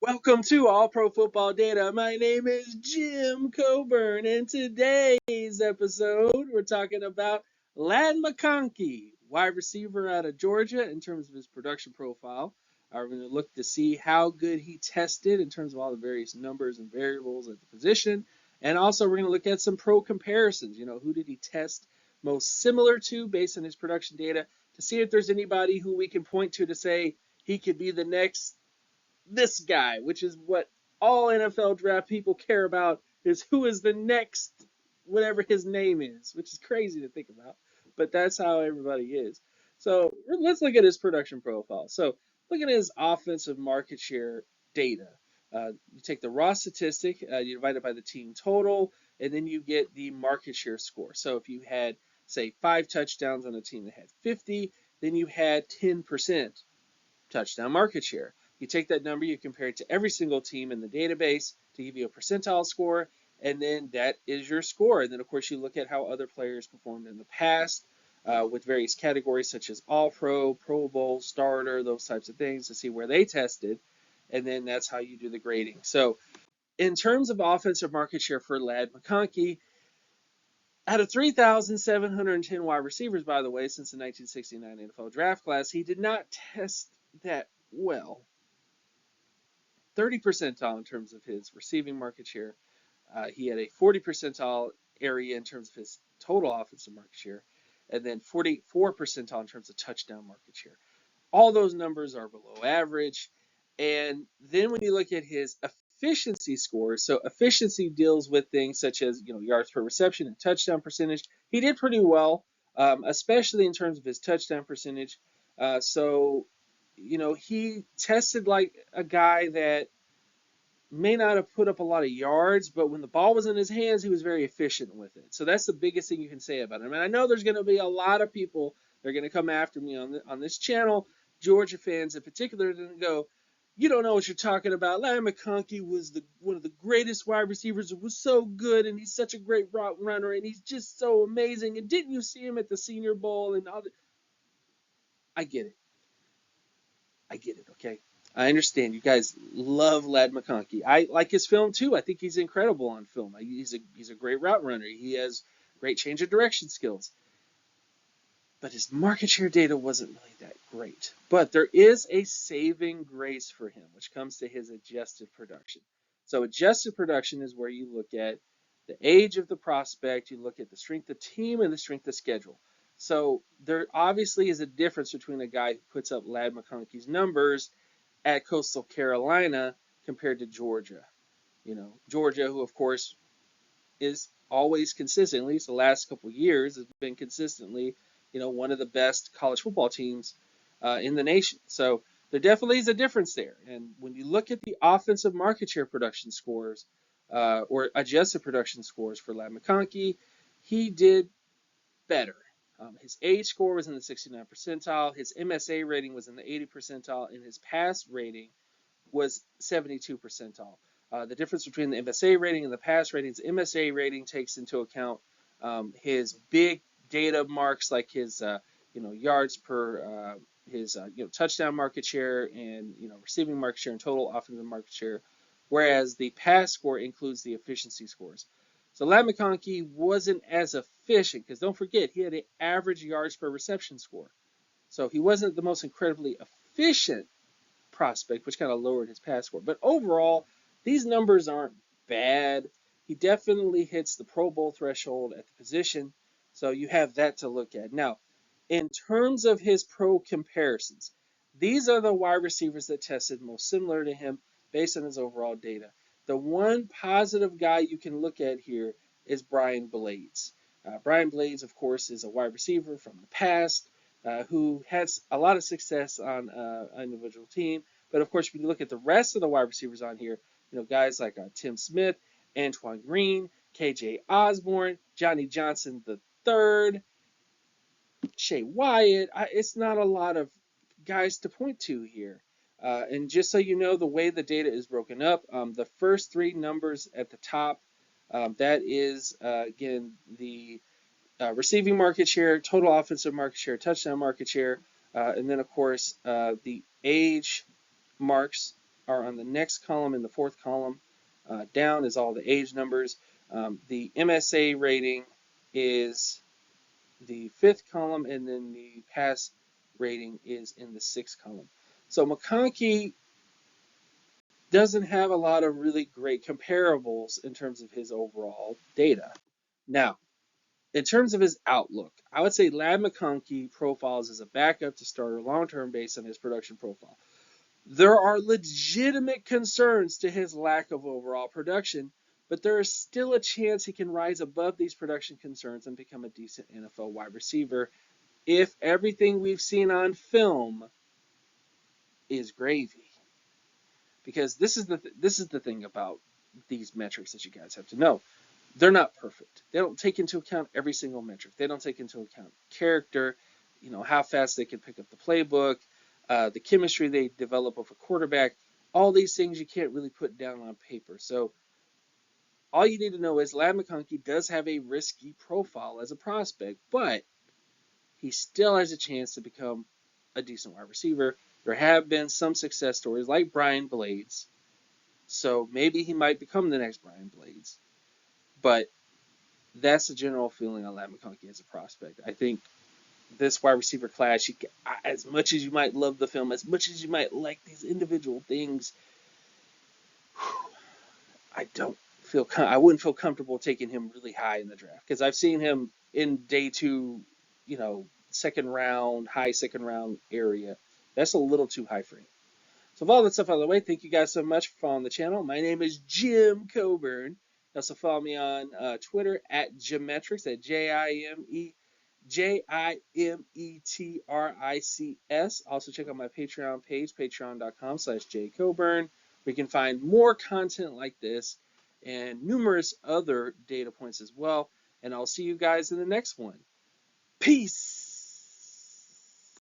Welcome to All Pro Football Data. My name is Jim Coburn, and today's episode we're talking about Ladd McConkey, wide receiver out of Georgia, in terms of his production profile. We're going to look to see how good he tested in terms of all the various numbers and variables at the position, and also we're going to look at some pro comparisons. Who did he test most similar to based on his production data, to see if there's anybody who we can point to say he could be the next this guy, which is what all NFL draft people care about, is who is the next whatever his name is, which is crazy to think about, but that's how everybody is. So let's look at his production profile. So look at his offensive market share data. You take the raw statistic, you divide it by the team total, and then you get the market share score. So if you had, say, 5 touchdowns on a team that had 50, then you had 10% touchdown market share. You take that number, you compare it to every single team in the database to give you a percentile score, and then that is your score. And then, of course, you look at how other players performed in the past with various categories such as All-Pro, Pro Bowl, Starter, those types of things to see where they tested, and then that's how you do the grading. So in terms of offensive market share for Ladd McConkey, out of 3,710 wide receivers, by the way, since the 1969 NFL draft class, he did not test that well. 30 percentile in terms of his receiving market share. He had a 40 percentile area in terms of his total offensive market share, and then 44 percentile in terms of touchdown market share. All those numbers are below average. And then when you look at his efficiency scores, so efficiency deals with things such as yards per reception and touchdown percentage. He did pretty well, especially in terms of his touchdown percentage. He tested like a guy that may not have put up a lot of yards, but when the ball was in his hands, he was very efficient with it. So that's the biggest thing you can say about him. And I know there's going to be a lot of people that are going to come after me on this channel, Georgia fans in particular, and go, you don't know what you're talking about. Ladd McConkey was one of the greatest wide receivers. It was so good, and he's such a great route runner, and he's just so amazing. And didn't you see him at the Senior Bowl and all that? I get it. Okay? I understand you guys love Ladd McConkey. I like his film too. I think he's incredible on film. He's a great route runner. He has great change of direction skills. But his market share data wasn't really that great. But there is a saving grace for him, which comes to his adjusted production. So adjusted production is where you look at the age of the prospect, you look at the strength of team and the strength of schedule. So there obviously is a difference between a guy who puts up Ladd McConkey's numbers at Coastal Carolina compared to Georgia. Georgia, who of course is always consistent, at least the last couple of years, has been consistently, one of the best college football teams in the nation. So there definitely is a difference there. And when you look at the offensive market share production scores or adjusted production scores for Ladd McConkey, he did better. His age score was in the 69th percentile. His MSA rating was in the 80th percentile, and his pass rating was 72 percentile. The difference between the MSA rating and the pass ratings, MSA rating takes into account his big data marks like his yards per his touchdown market share and receiving market share and total offensive market share, whereas the pass score includes the efficiency scores. So Ladd McConkey wasn't as efficient because don't forget he had an average yards per reception score. So he wasn't the most incredibly efficient prospect, which kind of lowered his pass score. But overall, these numbers aren't bad. He definitely hits the Pro Bowl threshold at the position. So you have that to look at. Now, in terms of his pro comparisons, these are the wide receivers that tested most similar to him based on his overall data. The one positive guy you can look at here is Brian Blades. Brian Blades, of course, is a wide receiver from the past who has a lot of success on an individual team. But, of course, when you look at the rest of the wide receivers on here, guys like Tim Smith, Antoine Green, KJ Osborne, Johnny Johnson III, Shea Wyatt, it's not a lot of guys to point to here. And just so you know, the way the data is broken up, the first 3 numbers at the top, that is, again, the receiving market share, total offensive market share, touchdown market share, and then, of course, the age marks are on the next column in the fourth column. Down is all the age numbers. The MSA rating is the fifth column, and then the pass rating is in the sixth column. So McConkey doesn't have a lot of really great comparables in terms of his overall data. Now, in terms of his outlook, I would say Ladd McConkey profiles as a backup to starter long term based on his production profile. There are legitimate concerns to his lack of overall production, but there is still a chance he can rise above these production concerns and become a decent NFL wide receiver if everything we've seen on film is gravy. Because this is the thing about these metrics that you guys have to know. They're not perfect. They don't take into account every single metric. They don't take into account character, how fast they can pick up the playbook, the chemistry they develop with a quarterback. All these things you can't really put down on paper. So all you need to know is Ladd McConkey does have a risky profile as a prospect, but he still has a chance to become a decent wide receiver. There have been some success stories like Brian Blades, so maybe he might become the next Brian Blades. But that's the general feeling on Ladd McConkey as a prospect. I think this wide receiver class, as much as you might love the film, as much as you might like these individual things, I wouldn't feel comfortable taking him really high in the draft because I've seen him in day two, second round, high second round area. That's a little too high for him. So with all that stuff out of the way, thank you guys so much for following the channel. My name is Jim Coburn. Also follow me on Twitter at Jimetrics, at JIMETRICS. Also check out my Patreon page, patreon.com/jcoburn. where you can find more content like this and numerous other data points as well. And I'll see you guys in the next one. Peace!